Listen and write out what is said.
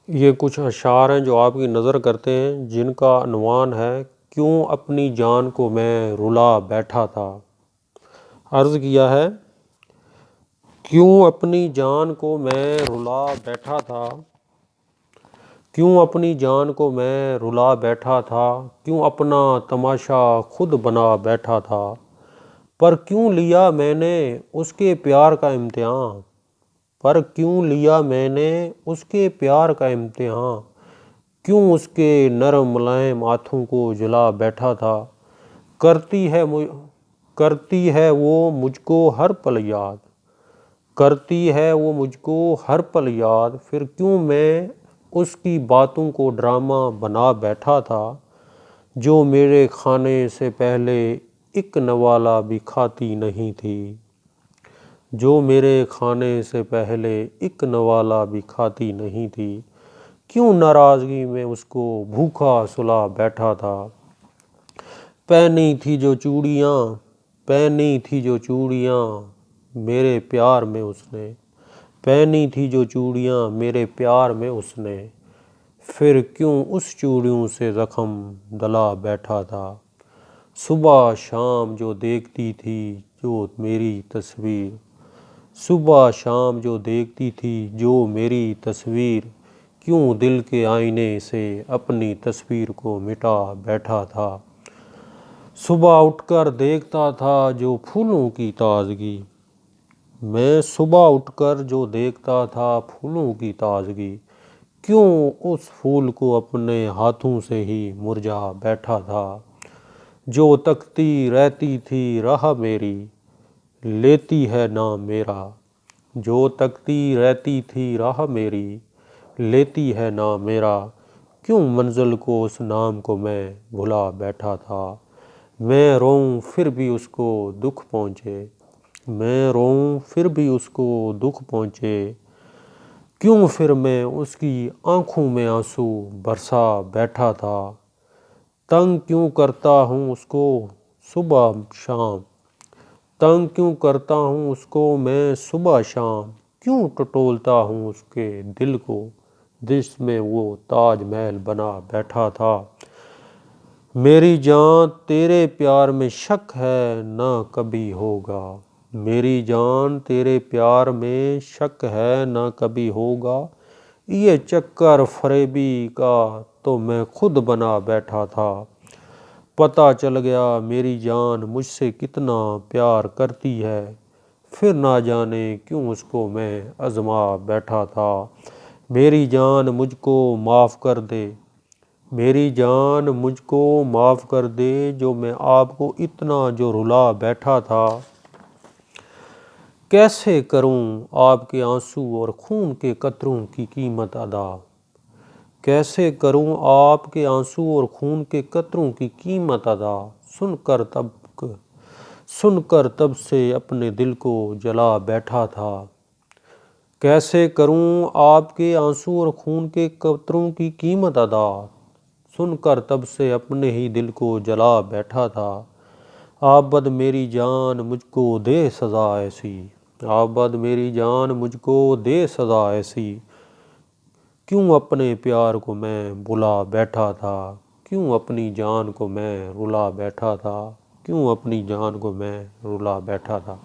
یہ کچھ اشعار ہیں جو آپ کی نظر کرتے ہیں، جن کا عنوان ہے کیوں اپنی جان کو میں رلا بیٹھا تھا۔ عرض کیا ہے، کیوں اپنی جان کو میں رلا بیٹھا تھا، کیوں اپنی جان کو میں رلا بیٹھا تھا، کیوں اپنا تماشا خود بنا بیٹھا تھا، پر کیوں لیا میں نے اس کے پیار کا امتحان، پر کیوں لیا میں نے اس کے پیار کا امتحان، کیوں اس کے نرم ملائم ہاتھوں کو جلا بیٹھا تھا، کرتی ہے وہ مجھ کو ہر پل یاد، کرتی ہے وہ مجھ کو ہر پل یاد، پھر کیوں میں اس کی باتوں کو ڈرامہ بنا بیٹھا تھا، جو میرے کھانے سے پہلے ایک نوالا بھی کھاتی نہیں تھی، جو میرے کھانے سے پہلے ایک نوالا بھی کھاتی نہیں تھی، کیوں ناراضگی میں اس کو بھوکا سلا بیٹھا تھا، پہنی تھی جو چوڑیاں میرے پیار میں اس نے، پہنی تھی جو چوڑیاں میرے پیار میں اس نے، پھر کیوں اس چوڑیوں سے زخم دلا بیٹھا تھا، صبح شام جو دیکھتی تھی جو میری تصویر، صبح شام جو دیکھتی تھی جو میری تصویر، کیوں دل کے آئینے سے اپنی تصویر کو مٹا بیٹھا تھا، صبح اٹھ کر دیکھتا تھا جو پھولوں کی تازگی، میں صبح اٹھ کر جو دیکھتا تھا پھولوں کی تازگی، کیوں اس پھول کو اپنے ہاتھوں سے ہی مرجھا بیٹھا تھا، جو تکتی رہتی تھی راہ میری لیتی ہے نام میرا، جو تکتی رہتی تھی راہ میری لیتی ہے نام میرا، کیوں منزل کو اس نام کو میں بھلا بیٹھا تھا، میں روؤں پھر بھی اس کو دکھ پہنچے، میں روؤں پھر بھی اس کو دکھ پہنچے، کیوں پھر میں اس کی آنکھوں میں آنسو برسا بیٹھا تھا، تنگ کیوں کرتا ہوں اس کو صبح شام، تنگ کیوں کرتا ہوں اس کو میں صبح شام، کیوں ٹٹولتا ہوں اس کے دل کو جس میں وہ تاج محل بنا بیٹھا تھا، میری جان تیرے پیار میں شک ہے نہ کبھی ہوگا، میری جان تیرے پیار میں شک ہے نہ کبھی ہوگا، یہ چکر فریبی کا تو میں خود بنا بیٹھا تھا، پتہ چل گیا میری جان مجھ سے کتنا پیار کرتی ہے، پھر نہ جانے کیوں اس کو میں آزما بیٹھا تھا، میری جان مجھ کو معاف کر دے، میری جان مجھ کو معاف کر دے، جو میں آپ کو اتنا جو رلا بیٹھا تھا، کیسے کروں آپ کے آنسو اور خون کے قطروں کی قیمت ادا، کیسے کروں آپ کے آنسو اور خون کے قطروں کی قیمت ادا، سن کر تب سے اپنے دل کو جلا بیٹھا تھا، کیسے کروں آپ کے آنسو اور خون کے قطروں کی قیمت ادا، سن کر تب سے اپنے ہی دل کو جلا بیٹھا تھا، آبد میری جان مجھ کو دے سزا ایسی، آبد میری جان مجھ کو دے سزا ایسی، کیوں اپنے پیار کو میں بھلا بیٹھا تھا، کیوں اپنی جان کو میں رلا بیٹھا تھا، کیوں اپنی جان کو میں رلا بیٹھا تھا۔